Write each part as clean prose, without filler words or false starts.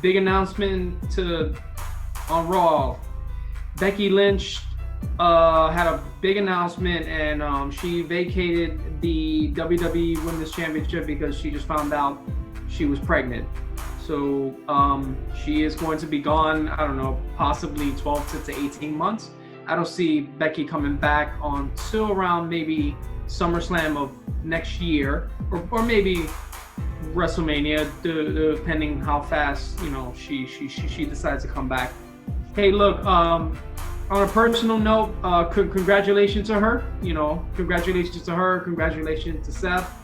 big announcement on Raw. Becky Lynch had a big announcement, and she vacated the WWE Women's Championship because she just found out she was pregnant. So she is going to be gone, I don't know, possibly 12 to 18 months. I don't see Becky coming back until around maybe SummerSlam of next year, or maybe WrestleMania, depending how fast she decides to come back. Hey, look, on a personal note, congratulations to her. Congratulations to her. Congratulations to Seth.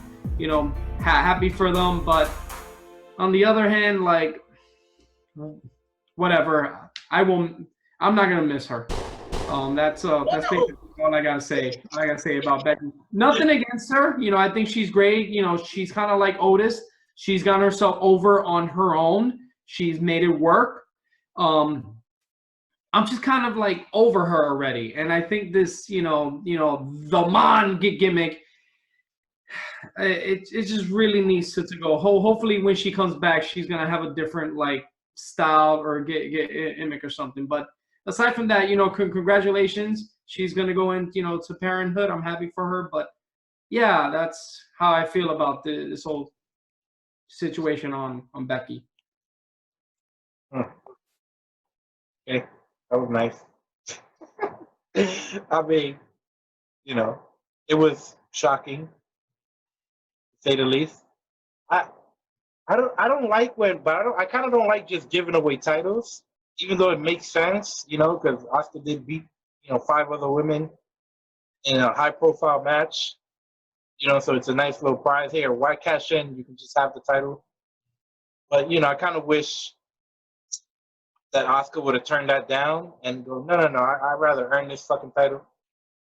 Happy for them. But on the other hand, like, whatever. I'm not gonna miss her. That's basically all I gotta say. About Becky. Nothing against her. I think she's great. She's kind of like Otis. She's gotten herself over on her own. She's made it work. I'm just kind of like over her already, and I think this, the man gimmick, it just really needs to go. Hopefully, when she comes back, she's gonna have a different like style or get gimmick or something. But aside from that, congratulations. She's gonna go in, to parenthood. I'm happy for her. But yeah, that's how I feel about this whole situation on Becky. Okay, that was nice. I mean, it was shocking, to say the least. I don't like I kind of don't like just giving away titles, even though it makes sense, because Asuka did beat 5 other women in a high-profile match, so it's a nice little prize. Here, why cash in? You can just have the title. But I kind of wish that Asuka would have turned that down and go, no, I'd rather earn this fucking title.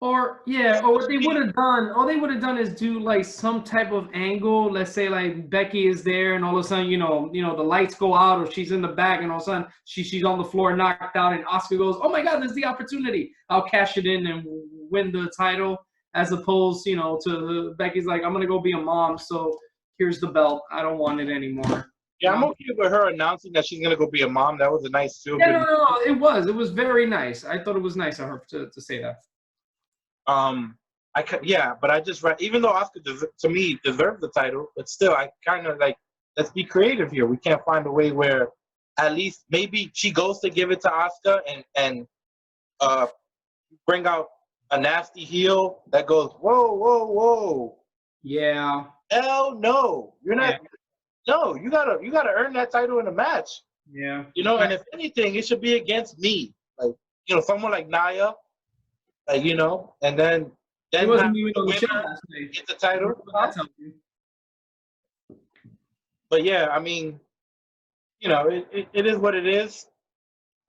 Or what they would have done, all they would have done is do like some type of angle. Let's say like Becky is there, and all of a sudden, the lights go out, or she's in the back, and all of a sudden she's on the floor knocked out, and Asuka goes, "Oh my God, there's the opportunity! I'll cash it in and win the title." As opposed, to Becky's like, "I'm gonna go be a mom, so here's the belt. I don't want it anymore." Yeah, I'm okay with her announcing that she's gonna go be a mom. That was a nice feel. Yeah, no, it was very nice. I thought it was nice of her to say that. But I just even though Asuka to me deserves the title, but still I kind of like, let's be creative here. We can't find a way where at least maybe she goes to give it to Asuka and bring out a nasty heel that goes, whoa. Yeah. Hell no, you're not. Yeah. No, you gotta earn that title in a match. Yeah. And if anything, it should be against me, like someone like Nia. And then he wasn't even on the show last night. Get the title. But yeah, I mean, it is what it is.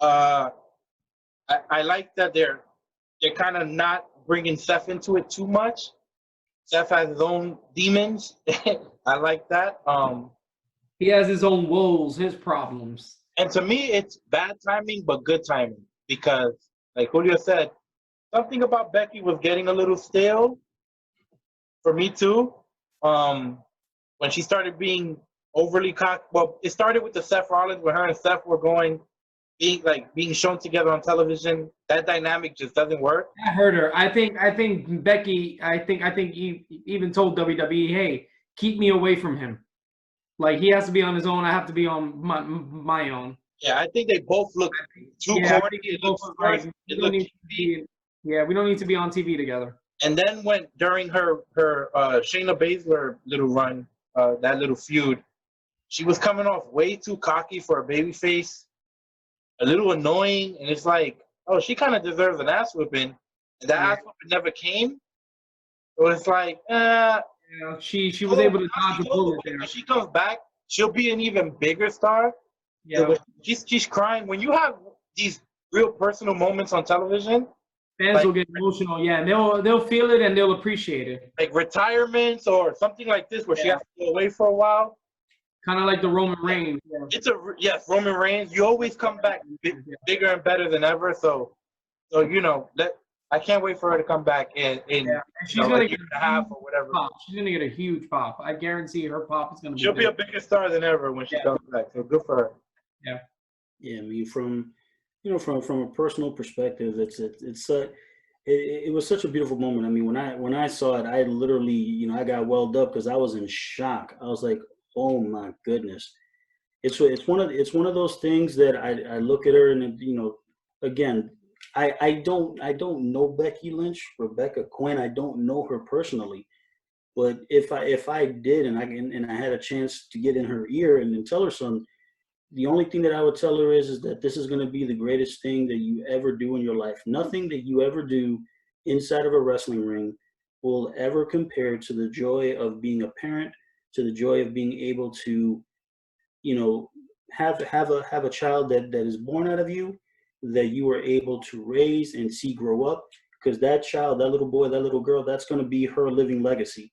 I like that they're kind of not bringing Seth into it too much. Seth has his own demons. I like that. He has his own woes, his problems. And to me, it's bad timing, but good timing, because, like Julio said, something about Becky was getting a little stale for me too. When she started being overly it started with the Seth Rollins, where her and Seth were being shown together on television. That dynamic just doesn't work. I heard her. I think Becky. I think he even told WWE, "Hey, keep me away from him. Like, he has to be on his own. I have to be on my own." Yeah, I think they both look too corny. We don't need to be on TV together. And then during her Shayna Baszler little run, that little feud, she was coming off way too cocky for a babyface, a little annoying, and it's like, oh, she kind of deserves an ass whipping, and that ass whipping never came. So it's like, she was able to dodge a bullet there. When she comes back, she'll be an even bigger star. Yeah, she's crying. When you have these real personal moments on television, fans will get emotional. Yeah, they'll feel it and they'll appreciate it. Like retirements or something like this, where she has to go away for a while. Kind of like the Roman Reigns. Yeah. It's Roman Reigns. You always come back bigger and better than ever. So I can't wait for her to come back in she's gonna get a half or whatever. Pop. She's gonna get a huge pop. I guarantee her pop is gonna be. She'll be a bigger star than ever when she comes back. So good for her. Yeah. Yeah, I mean, from a personal perspective, it was such a beautiful moment. I mean, when I saw it, I literally, I got welled up because I was in shock. I was like, oh my goodness. It's one of those things that I look at her and again, I don't know Becky Lynch, Rebecca Quinn. I don't know her personally, but if I did and I had a chance to get in her ear and then tell her something, the only thing that I would tell her is that this is going to be the greatest thing that you ever do in your life. Nothing that you ever do inside of a wrestling ring will ever compare to the joy of being a parent, to the joy of being able to, have a child that is born out of you, that you were able to raise and see grow up, because that child, that little boy, that little girl, that's going to be her living legacy.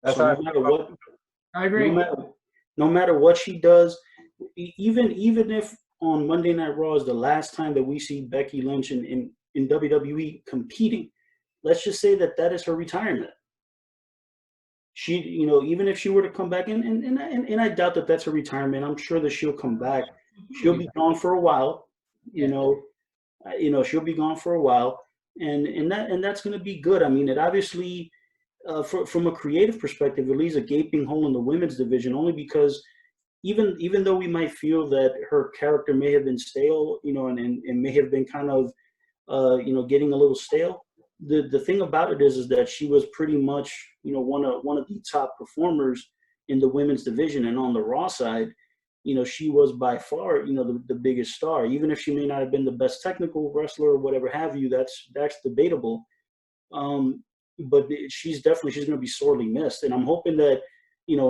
That's So how no matter what, I no agree. matter no matter what she does, even if on Monday Night Raw is the last time that we see Becky Lynch in WWE competing, let's just say that is her retirement. She, even if she were to come back, and I doubt that that's her retirement. I'm sure that she'll come back. She'll be gone for a while. She'll be gone for a while, and that's going to be good. I mean, it obviously, from a creative perspective, it leaves a gaping hole in the women's division, only because even though we might feel that her character may have been stale, and may have been kind of, getting a little stale. The thing about it is that she was pretty much, one of the top performers in the women's division, and on the Raw side, she was by far, the biggest star. Even if she may not have been the best technical wrestler or whatever have you, that's debatable. But she's going to be sorely missed, and I'm hoping that,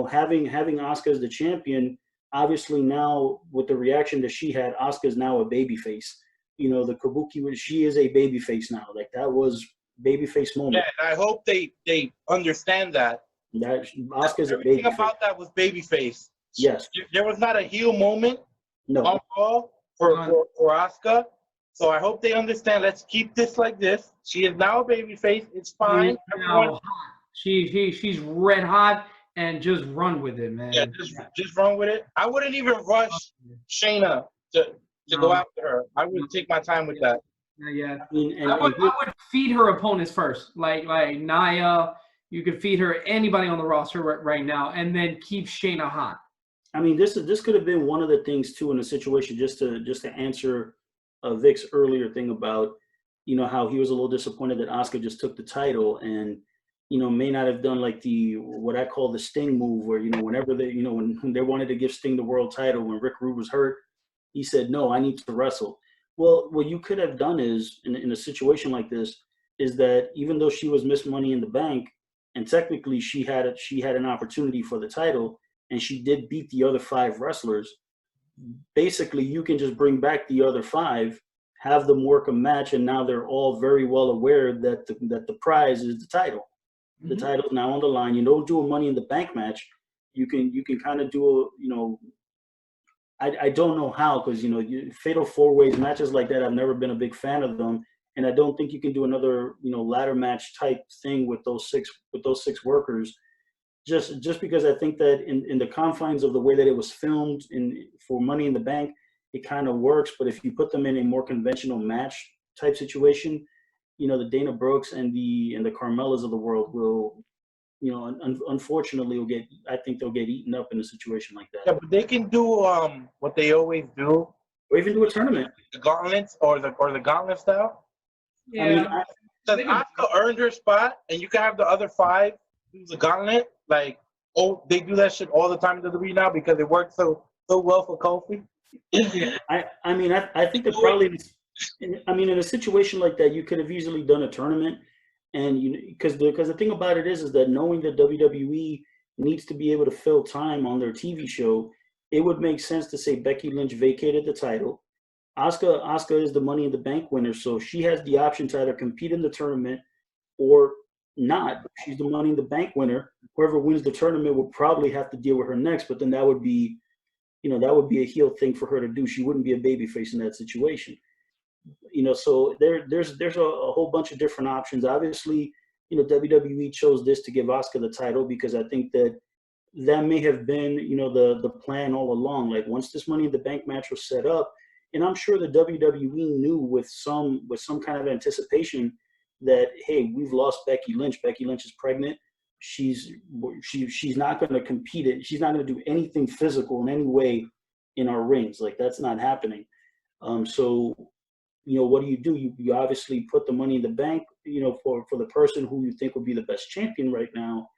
having Asuka as the champion, obviously now with the reaction that she had, Asuka's now a babyface. The Kabuki, she is a babyface now. Like, that was babyface moment. Yeah, and I hope they understand that. That Asuka's a Everything babyface. about that was babyface. Yes. There was not a heel moment No. on Raw for Asuka. So I hope they understand. Let's keep this like this. She is now a babyface. It's fine. Now, she's red hot, and just run with it, man. Yeah, just run with it. I wouldn't even rush Shayna to go after her. I would take my time with that. Yeah. I would feed her opponents first, like Nia. You could feed her anybody on the roster right now, and then keep Shayna hot. I mean, this could have been one of the things too in the situation, just to answer Vic's earlier thing about, how he was a little disappointed that Asuka just took the title and, may not have done like what I call the Sting move, where, whenever they, when they wanted to give Sting the world title, when Rick Rude was hurt, he said, no, I need to wrestle. Well, what you could have done is, in a situation like this, is that even though she was Miss Money in the Bank, and technically she had an opportunity for the title, and she did beat the other 5 wrestlers, basically you can just bring back the other 5, have them work a match, and now they're all very well aware that the prize is the title. The title's now on the line. You don't do a Money in the Bank match. You can kind of do I don't know how, because fatal 4-way matches like that, I've never been a big fan of them, and I don't think you can do another ladder match type thing with those six workers. Just because I think that in the confines of the way that it was filmed for Money in the Bank, it kind of works. But if you put them in a more conventional match type situation, the Dana Brooks and the Carmellas of the world will, unfortunately, I think they'll get eaten up in a situation like that. Yeah, but they can do what they always do, or even do a tournament, the gauntlets or the gauntlet style. Yeah. I mean, Because Asuka earned her spot, and you can have the other 5 do the gauntlet. Like, they do that shit all the time in WWE now because it works so well for Kofi. I think that probably, in a situation like that, you could have easily done a tournament, and because the thing about it is that knowing that WWE needs to be able to fill time on their TV show, it would make sense to say Becky Lynch vacated the title. Asuka is the Money in the Bank winner, so she has the option to either compete in the tournament or not. She's the Money in the Bank winner. Whoever wins the tournament will probably have to deal with her next, but then that would be a heel thing for her to do. She wouldn't be a babyface in that situation. So there's a whole bunch of different options. Obviously, WWE chose this to give Asuka the title because I think that, that may have been, the plan all along. Like once this Money in the Bank match was set up, and I'm sure the WWE knew with some kind of anticipation that, hey, we've lost Becky Lynch. Becky Lynch is pregnant. She's not going to compete. She's not going to do anything physical in any way in our rings. Like that's not happening. So, what do? You obviously put the Money in the Bank, for the person who you think would be the best champion right now.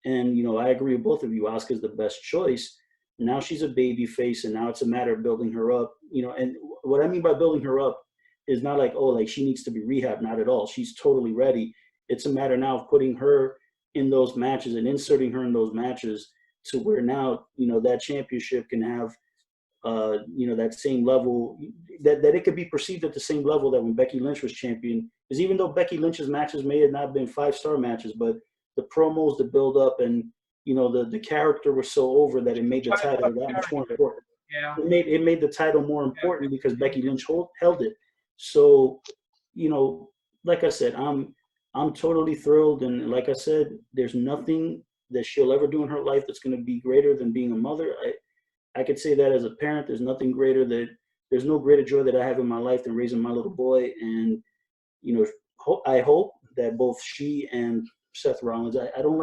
And, I agree with both of you. Asuka's the best choice. Now she's a baby face, and now it's a matter of building her up. And what I mean by building her up is not like, oh, like she needs to be rehabbed. Not at all. She's totally ready. It's a matter now of putting her in those matches and inserting her in those matches to where now, that championship can have, that same level, that it could be perceived at the same level that when Becky Lynch was champion. Because even though Becky Lynch's matches may have not been 5-star matches, but the promos, the build up, and the character was so over that it made the title that much more important. Yeah. It made the title more important because Becky Lynch held it. So, like I said, I'm totally thrilled, and like I said, there's nothing that she'll ever do in her life that's going to be greater than being a mother. I could say that as a parent. There's nothing greater there's no greater joy that I have in my life than raising my little boy. And I hope that both she and Seth Rollins. I don't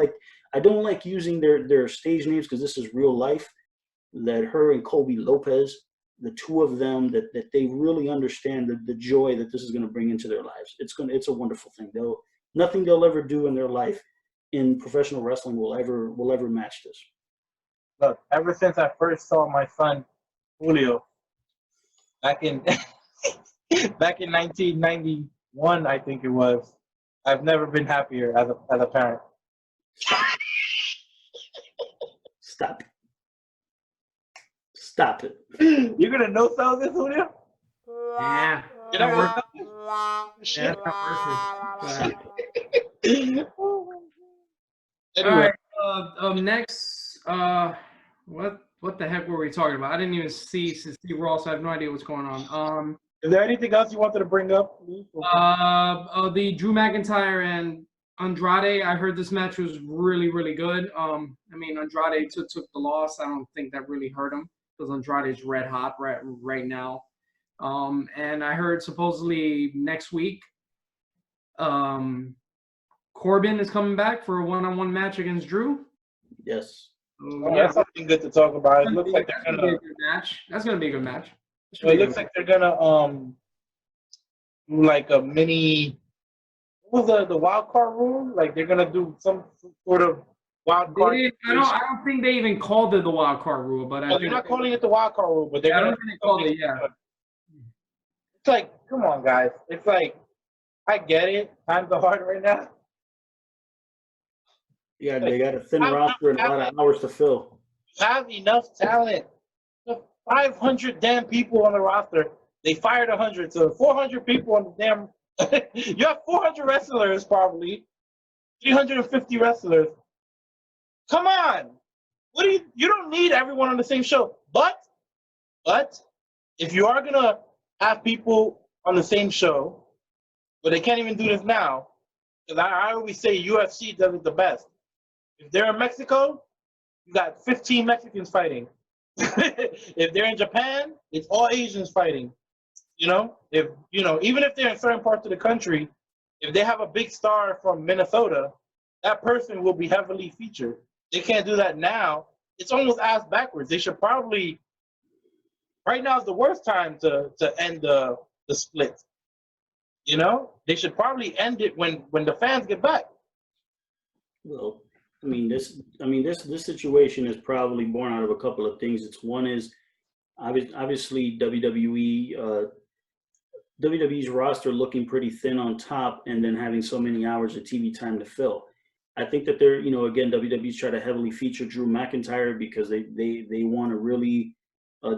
like using their stage names because this is real life. That her and Colby Lopez, the two of them, that they really understand the joy that this is going to bring into their lives. It's a wonderful thing. Nothing they'll ever do in their life in professional wrestling will ever match this. Look, ever since I first saw my son Julio back in 1991, I think it was, I've never been happier as a parent. Stop it. You're gonna no sell this, Julio? Yeah. You're not worth it? Yeah, it's not worth it. Anyway. All right. Next, what the heck were we talking about? I didn't even see Raw, so I have no idea what's going on. Is there anything else you wanted to bring up? The Drew McIntyre and Andrade. I heard this match was really, really good. Andrade took the loss. I don't think that really hurt him because Andrade's red hot right now. And I heard supposedly next week, Corbin is coming back for a one-on-one match against Drew. Yes. That's something good to talk about. It looks like they're gonna be a good match. That's gonna be a good match. It looks like they're gonna do like a mini. What was the wild card rule? Like they're gonna do some sort of wild card. I don't think they even called it the wild card rule, but they're not calling it the wild card rule, but they're I gonna. don't think they called it. Yeah. It's like, come on, guys. It's like, I get it. Times are hard right now. Yeah, they got a thin roster and a lot of hours to fill. You have enough talent. 500 damn people on the roster. They fired 100, so 400 people on the damn. You have 400 wrestlers, probably 350 wrestlers. Come on, what do you don't need everyone on the same show. But if you are gonna have people on the same show, but they can't even do this now, because I always say UFC does it the best. If they're in Mexico, you got 15 Mexicans fighting. If they're in Japan, it's all Asians fighting. Even if they're in certain parts of the country, if they have a big star from Minnesota, that person will be heavily featured. They can't do that now. It's almost ass backwards. They should probably. Right now is the worst time to end the split. They should probably end it when the fans get back. Well, this situation is probably born out of a couple of things. One is obviously WWE's roster looking pretty thin on top, and then having so many hours of TV time to fill. I think that they're, again, WWE's trying to heavily feature Drew McIntyre because they want to really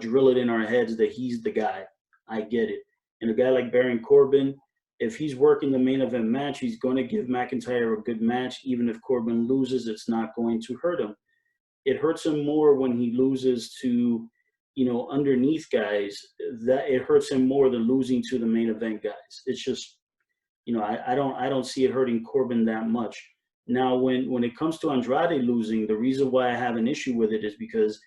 drill it in our heads that he's the guy. I get it. And a guy like Baron Corbin, if he's working the main event match, he's going to give McIntyre a good match. Even if Corbin loses, it's not going to hurt him. It hurts him more when he loses to, underneath guys. That it hurts him more than losing to the main event guys. It's just, I don't see it hurting Corbin that much. Now, when it comes to Andrade losing, the reason why I have an issue with it is because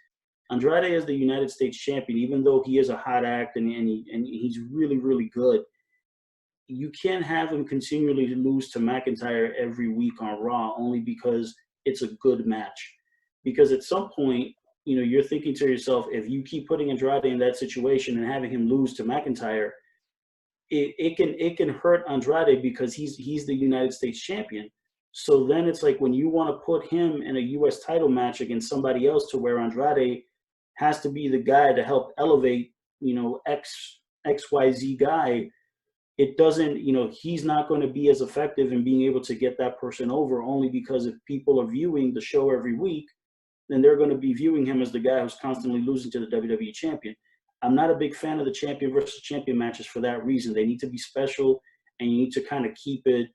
Andrade is the United States champion, even though he is a hot act and he's really, really good. You can't have him continually lose to McIntyre every week on Raw only because it's a good match. Because at some point, you're thinking to yourself, if you keep putting Andrade in that situation and having him lose to McIntyre, it can hurt Andrade because he's the United States champion. So then it's like when you want to put him in a U.S. title match against somebody else to where Andrade has to be the guy to help elevate, XYZ guy, it doesn't, he's not going to be as effective in being able to get that person over, only because if people are viewing the show every week, then they're going to be viewing him as the guy who's constantly losing to the WWE champion. I'm not a big fan of the champion versus champion matches for that reason. They need to be special, and you need to kind of keep it,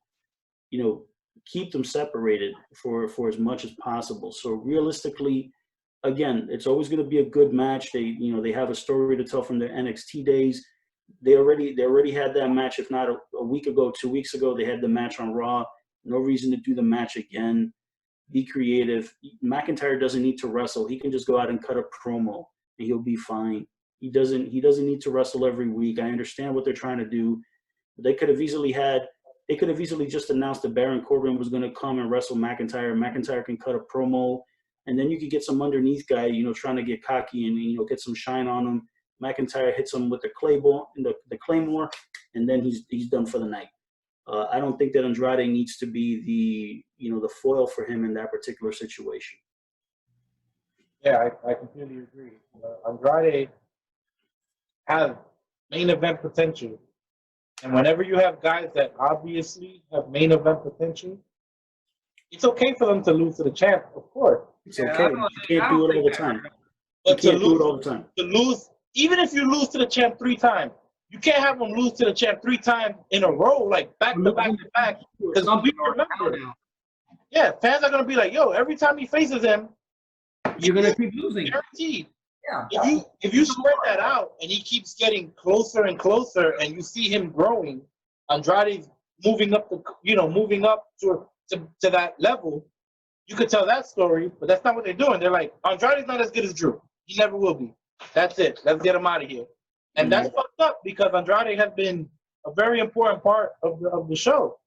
keep them separated for as much as possible. So realistically, again, it's always going to be a good match. They have a story to tell from their NXT days. They already had that match, if not a week ago, 2 weeks ago. They had the match on Raw. No reason to do the match again. Be creative. McIntyre doesn't need to wrestle. He can just go out and cut a promo, and he'll be fine. He doesn't need to wrestle every week. I understand what they're trying to do. They could have easily just announced that Baron Corbin was going to come and wrestle McIntyre. McIntyre can cut a promo, and then you could get some underneath guy, trying to get cocky and get some shine on him. McIntyre hits him with the Claymore, and then he's done for the night. I don't think that Andrade needs to be the foil for him in that particular situation. Yeah, I completely agree. Andrade has main event potential, and whenever you have guys that obviously have main event potential, it's okay for them to lose to the champ, of course. It's okay. You can't do it all the time. But to lose, even if you lose to the champ 3 times, you can't have them lose to the champ 3 times in a row, like back to back to back. Because we remember, fans are gonna be like, "Yo, every time he faces him, you're gonna keep losing, guaranteed." Yeah. If you spread that out and he keeps getting closer and closer, and you see him growing, Andrade's moving up to that level, you could tell that story. But that's not what they're doing. They're like, Andrade's not as good as Drew. He never will be. That's it. Let's get him out of here. And that's fucked up because Andrade has been a very important part of the show,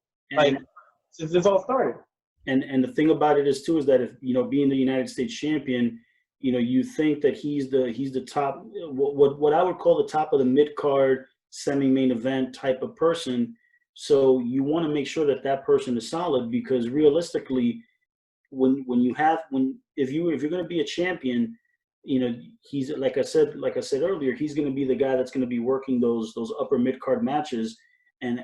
since this all started. And the thing about it is that if being the United States champion, you think that he's the top, what I would call the top of the mid card semi-main event type of person. So you want to make sure that person is solid, because realistically, if you're going to be a champion, he's like I said earlier, he's going to be the guy that's going to be working those upper mid card matches, and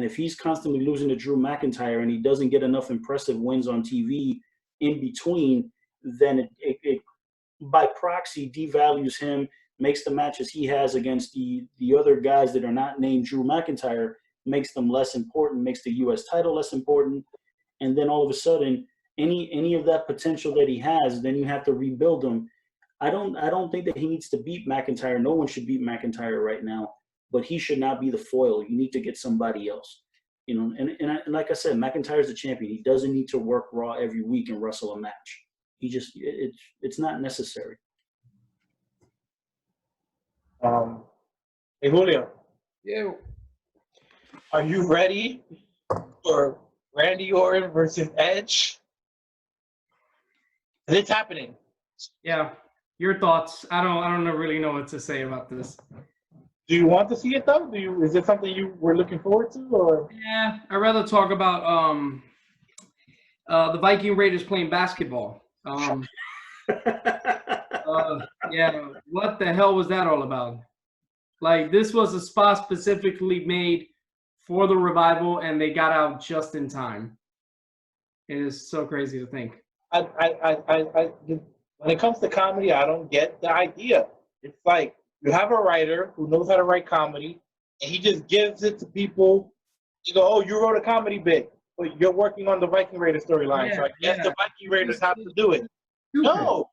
if he's constantly losing to Drew McIntyre and he doesn't get enough impressive wins on TV in between, then it by proxy devalues him, makes the matches he has against the other guys that are not named Drew McIntyre, makes them less important, makes the U.S. title less important, and then all of a sudden any of that potential that he has, then you have to rebuild him. I don't think that he needs to beat McIntyre. No one should beat McIntyre right now, but he should not be the foil. You need to get somebody else. And like I said, McIntyre's the champion. He doesn't need to work Raw every week and wrestle a match. It's not necessary. Hey Julio. Yeah. Are you ready for Randy Orton versus Edge? It's happening. Yeah. Your thoughts? I don't really know what to say about this. Do you want to see it though? Is it something you were looking forward to, or? Yeah, I'd rather talk about the Viking Raiders playing basketball. Yeah, what the hell was that all about? Like, this was a spot specifically made for the revival, and they got out just in time. It is so crazy to think. When it comes to comedy, I don't get the idea. It's like you have a writer who knows how to write comedy, and he just gives it to people. You go, "Oh, you wrote a comedy bit, but you're working on the Viking Raiders storyline, so I guess the Viking Raiders have to do it." No,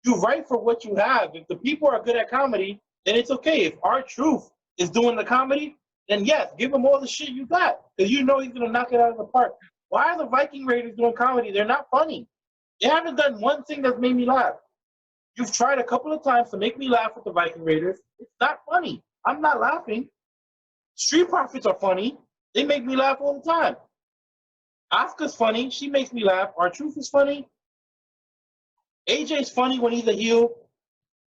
you write for what you have. If the people are good at comedy, then it's okay. If R-Truth is doing the comedy, then yes, give him all the shit you got, because you know he's gonna knock it out of the park. Why are the Viking Raiders doing comedy? They're not funny. They haven't done one thing that's made me laugh. You've tried a couple of times to make me laugh with the Viking Raiders. It's not funny. I'm not laughing. Street Profits are funny. They make me laugh all the time. Asuka's funny. She makes me laugh. R-Truth is funny. AJ's funny when he's a heel.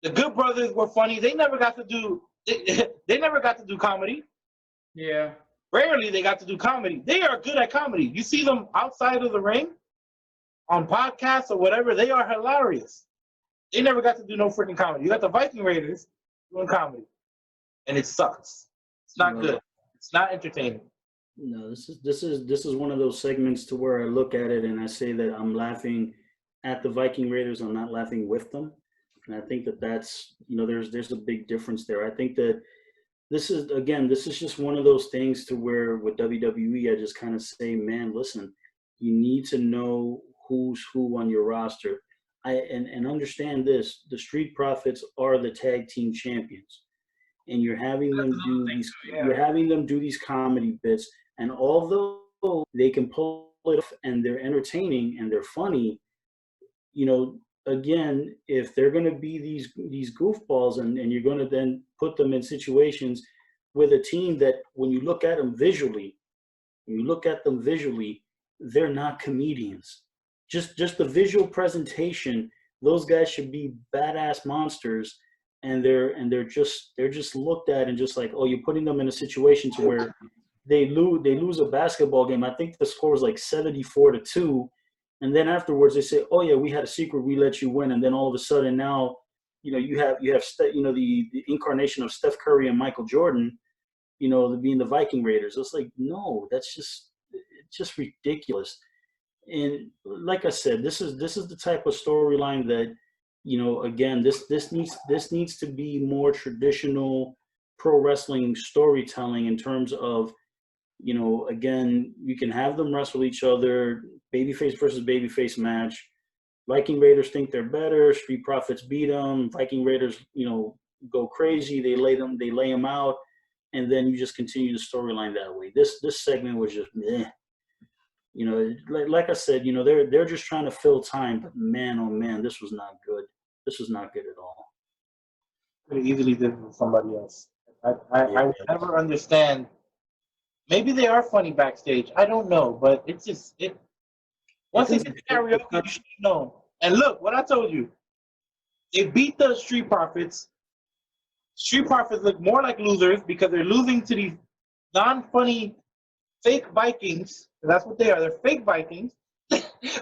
The Good Brothers were funny. They never got to do they never got to do comedy. Yeah. Rarely they got to do comedy. They are good at comedy. You see them outside of the ring on podcasts or whatever, they are hilarious. They never got to do no freaking comedy. You got the Viking Raiders doing comedy. And it sucks. It's not good. It's not entertaining. No, this is one of those segments to where I look at it and I say that I'm laughing at the Viking Raiders. I'm not laughing with them. And I think that that's, there's a big difference there. I think that this is just one of those things to where with WWE, I just kind of say, man, listen, you need to know who's who on your roster. And understand this, the Street Profits are the tag team champions. And you're having them do these comedy bits. And although they can pull it off and they're entertaining and they're funny, again, if they're going to be these goofballs and you're going to then put them in situations with a team that when you look at them visually, they're not comedians. Just the visual presentation, those guys should be badass monsters, and they're just looked at and just like, oh, you're putting them in a situation to where they lose a basketball game. I think the score was like 74-2. And then afterwards they say, oh yeah, we had a secret, we let you win. And then all of a sudden now, you have the incarnation of Steph Curry and Michael Jordan, being the Viking Raiders. It's like, no, it's just ridiculous. And like I said, this is the type of storyline that, again, this needs to be more traditional pro wrestling storytelling in terms of, again, you can have them wrestle each other, babyface versus babyface match. Viking Raiders think they're better. Street Profits beat them. Viking Raiders, go crazy. They lay them out, and then you just continue the storyline that way. This segment was just meh. Like I said, they're just trying to fill time. But man, oh man, this was not good. This was not good at all. Could have easily did it with somebody else. I would never understand. Maybe they are funny backstage. I don't know, but it's just once they did karaoke, you should have known. And look, what I told you, they beat the Street Profits. Street Profits look more like losers because they're losing to these non-funny fake Vikings. That's what they are. They're fake Vikings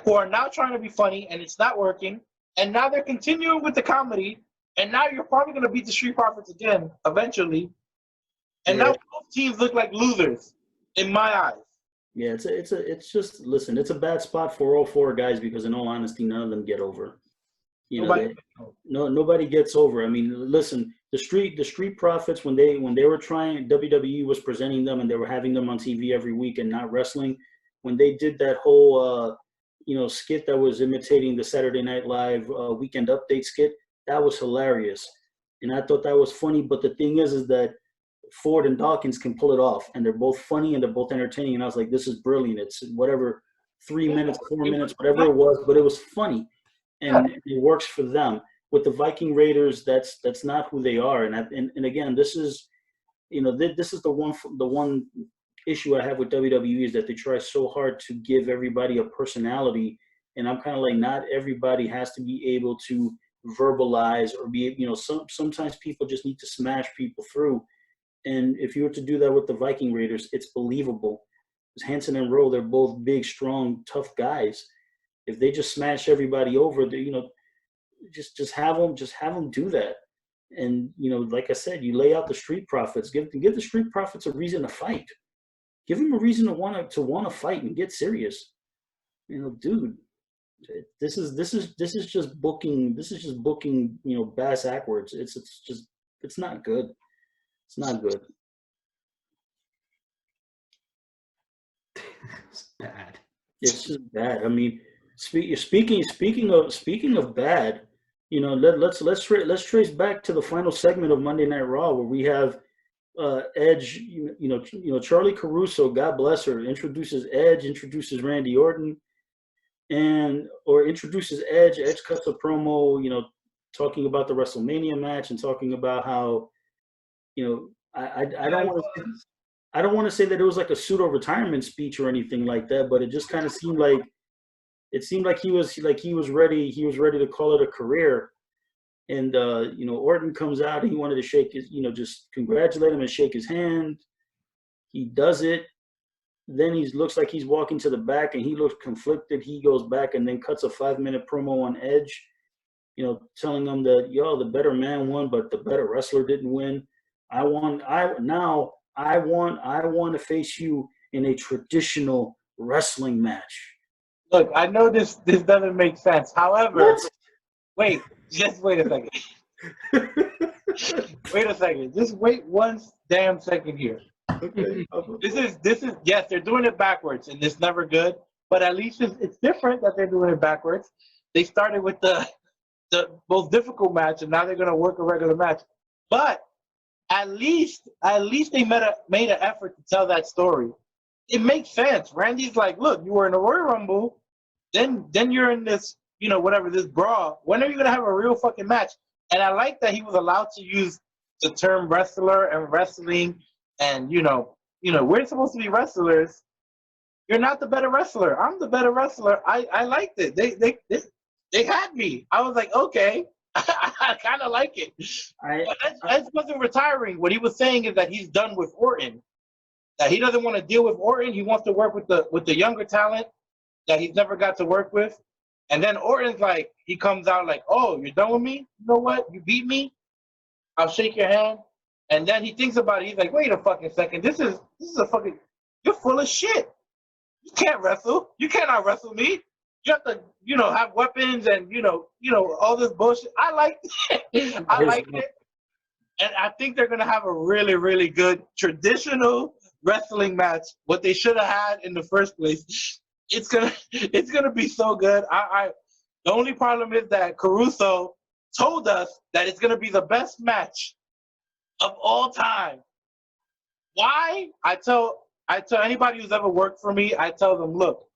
who are now trying to be funny, and it's not working. And now they're continuing with the comedy, and now you're probably going to beat the Street Profits again eventually. And now both teams look like losers in my eyes. Yeah, it's just, listen, it's a bad spot for all four guys because in all honesty, none of them get over. Nobody gets over. I mean, listen, the Street Profits, when they were trying, WWE was presenting them and they were having them on TV every week and not wrestling. When they did that whole skit that was imitating the Saturday Night Live Weekend Update skit, that was hilarious. And I thought that was funny, but the thing is that Ford and Dawkins can pull it off, and they're both funny and they're both entertaining. And I was like, this is brilliant. It's whatever, 3 minutes, 4 minutes, whatever it was, but it was funny, and it works for them. With the Viking Raiders, that's not who they are. And again, this is, this is the one issue I have with WWE is that they try so hard to give everybody a personality, and I'm kind of like, not everybody has to be able to verbalize or be, sometimes people just need to smash people through. And if you were to do that with the Viking Raiders, it's believable. Because Hanson and Rowe, they're both big, strong, tough guys. If they just smash everybody over, just have them do that. And like I said, you lay out the Street Profits. Give the Street Profits a reason to fight. Give them a reason to want to fight and get serious. Dude, this is just booking. This is just booking. Bass backwards. It's not good. It's not good. It's bad. It's just bad. I mean, speaking of bad, let's trace back to the final segment of Monday Night Raw, where we have Edge, Charlie Caruso, God bless her, introduces Edge, introduces Randy Orton, or introduces Edge. Edge cuts a promo, talking about the WrestleMania match and talking about how, I don't want to say that it was like a pseudo retirement speech or anything like that, but it just kind of seemed like he was ready to call it a career. And Orton comes out and he wanted to shake his, just congratulate him and shake his hand. He does it. Then he looks like he's walking to the back and he looks conflicted. He goes back and then cuts a 5-minute promo on Edge, telling them that, the better man won, but the better wrestler didn't win. I want to face you in a traditional wrestling match. Look, I know this doesn't make sense. However, wait a second. Wait a second. Just wait one damn second here. Okay. This is yes, they're doing it backwards, and it's never good. But at least it's different that they're doing it backwards. They started with the most difficult match, and now they're gonna work a regular match. But at least they made an effort to tell that story. It makes sense. Randy's like, look, you were in the Royal Rumble, then you're in this, whatever, this brawl. When are you gonna have a real fucking match? And I like that he was allowed to use the term wrestler and wrestling, and we're supposed to be wrestlers. You're not the better wrestler. I'm the better wrestler. I liked it. They had me. I was like, okay. I kind of like it. Edge wasn't retiring. What he was saying is that he's done with Orton. That he doesn't want to deal with Orton. He wants to work with the younger talent that he's never got to work with. And then Orton's like, he comes out like, oh, you're done with me? You know what? You beat me? I'll shake your hand. And then he thinks about it. He's like, wait a fucking second. This is a fucking, you're full of shit. You can't wrestle. You cannot wrestle me. You have to, have weapons and, all this bullshit. I like it. I like it. And I think they're going to have a really, really good traditional wrestling match. What they should have had in the first place. It's gonna be so good. The only problem is that Caruso told us that it's gonna be the best match of all time. Why? I tell anybody who's ever worked for me, I tell them, look,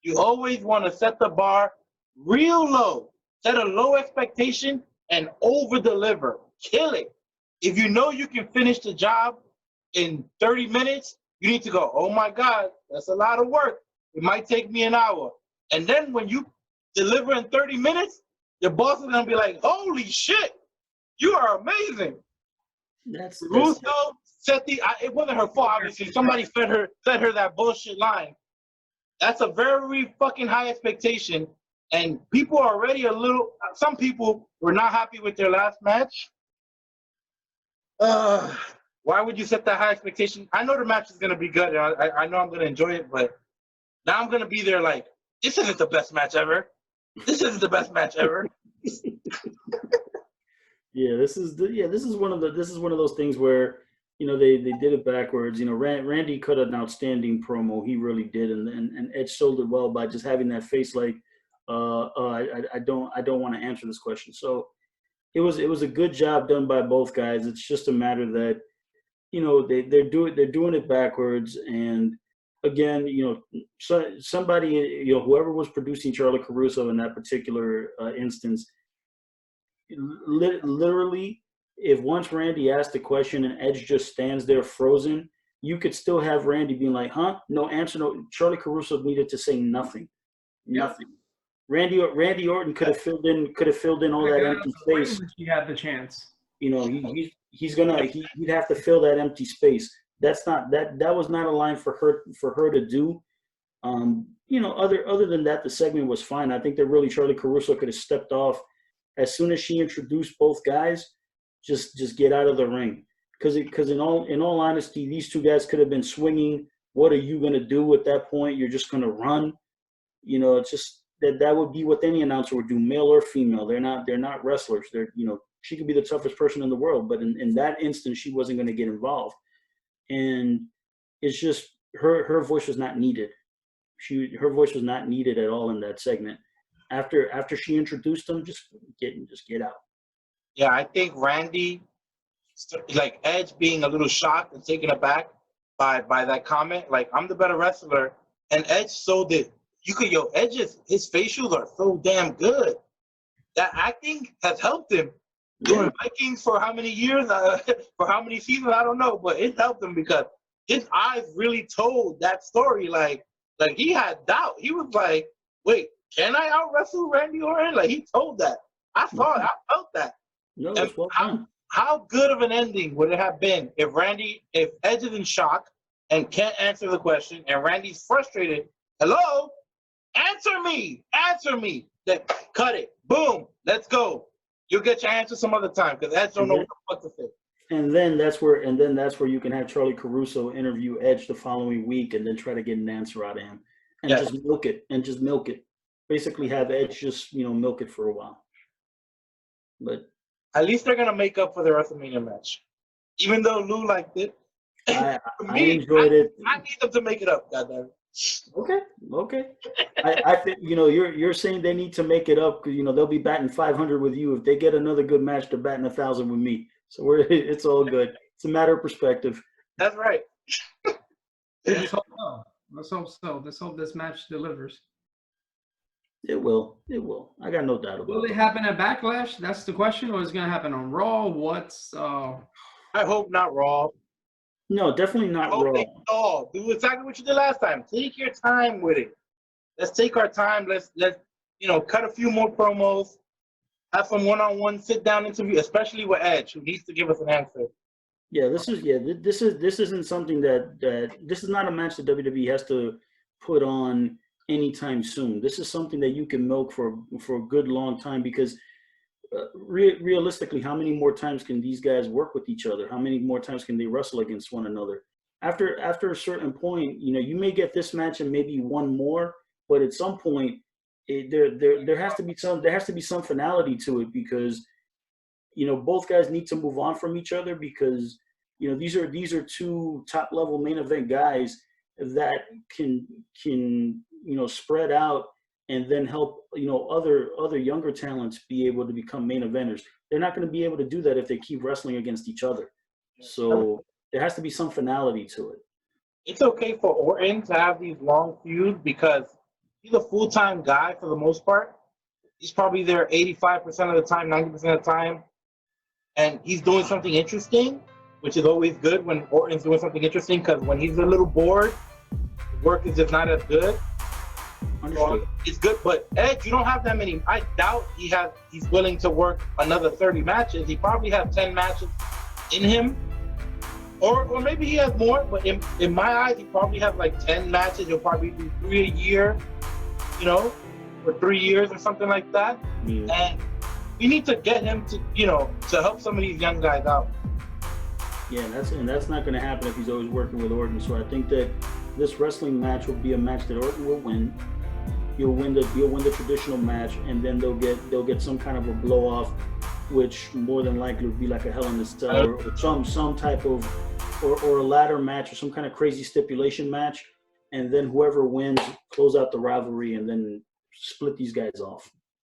you always want to set the bar real low, set a low expectation, and over deliver. Kill it. If you know you can finish the job in 30 minutes, you need to go, oh my God, that's a lot of work. It might take me an hour. And then when you deliver in 30 minutes, your boss is going to be like, holy shit, you are amazing. Russo set it wasn't her fault, obviously. Somebody fed her that bullshit line. That's a very fucking high expectation. And people are already some people were not happy with their last match. Why would you set that high expectation? I know the match is going to be good. I know I'm going to enjoy it, but now I'm gonna be there like, this isn't the best match ever. This isn't the best match ever. This is one of those things where they did it backwards. Randy cut an outstanding promo. He really did, and Edge sold it well by just having that face like, I don't want to answer this question. So it was a good job done by both guys. It's just a matter that they're doing it backwards. And again, somebody, whoever was producing Charlie Caruso in that particular instance, literally, if once Randy asked the question and Edge just stands there frozen, you could still have Randy being like, huh? No answer. No. Charlie Caruso needed to say nothing. Nothing. Randy Orton could have filled in all that empty space. He had the chance. He'd have to fill that empty space. That was not a line for her to do. Other than that, the segment was fine. I think that really Charlie Caruso could have stepped off as soon as she introduced both guys. Just get out of the ring, because in all honesty, these two guys could have been swinging. What are you gonna do at that point? You're just gonna run. It's just that would be what any announcer would do, male or female. They're not wrestlers. She could be the toughest person in the world, but in that instance, she wasn't going to get involved. And it's just her voice was not needed. Her voice was not needed at all in that segment. After she introduced them, just get out. Yeah, I think Randy like Edge being a little shocked and taken aback by that comment. Like, I'm the better wrestler, and Edge sold it. Edge's his facials are so damn good. That acting has helped him. Doing Vikings for how many years, for how many seasons, I don't know, but it helped him because his eyes really told that story. Like he had doubt. He was like, "Wait, can I out wrestle Randy Orton?" Like, he told that. I saw it. I felt that. No, it's well done. How good of an ending would it have been if Edge is in shock and can't answer the question, and Randy's frustrated? Hello, answer me. Then cut it. Boom. Let's go. You'll get your answer some other time because Edge don't know what the fuck to say. And then that's where you can have Charlie Caruso interview Edge the following week and then try to get an answer out of him and just milk it. Basically have Edge just, milk it for a while. But at least they're gonna make up for the WrestleMania match. Even though Lou liked it. I enjoyed it. I need them to make it up, goddamn. Okay. I think you're saying they need to make it up because they'll be batting 500 with you. If they get another good match, they're batting 1,000 with me. So it's all good. It's a matter of perspective. That's right. Let's hope so. Let's hope this match delivers. It will. I got no doubt about it. Will it happen at Backlash? That's the question, or is it gonna happen on Raw? I hope not Raw. No, definitely not Raw. Do exactly what you did last time. Take your time with it. Let's take our time. Let's cut a few more promos. Have some one-on-one sit-down interview, especially with Edge, who needs to give us an answer. Yeah, this isn't something that this is not a match that WWE has to put on anytime soon. This is something that you can milk for a good long time because realistically, how many more times can these guys work with each other? How many more times can they wrestle against one another? After a certain point, you may get this match and maybe one more, but at some point, there has to be some finality to it because both guys need to move on from each other because these are two top level main event guys that can spread out and then help other younger talents be able to become main eventers. They're not going to be able to do that if they keep wrestling against each other. So there has to be some finality to it. It's okay for Orton to have these long feuds because he's a full-time guy for the most part. He's probably there 85% of the time, 90% of the time, and he's doing something interesting, which is always good when Orton's doing something interesting because when he's a little bored, the work is just not as good. Understood. It's good, but Edge, you don't have that many. I doubt he's willing to work another 30 matches. He probably has 10 matches in him, or maybe he has more. But in my eyes, he probably has like 10 matches. He'll probably do 3 a year, for 3 years or something like that. Yeah. And we need to get him to help some of these young guys out. Yeah, that's not going to happen if he's always working with Orton. So I think that this wrestling match will be a match that Orton will win. He'll win the traditional match, and then they'll get some kind of a blow off, which more than likely will be like a Hell in a Cell or some type of or a ladder match or some kind of crazy stipulation match, and then whoever wins close out the rivalry and then split these guys off.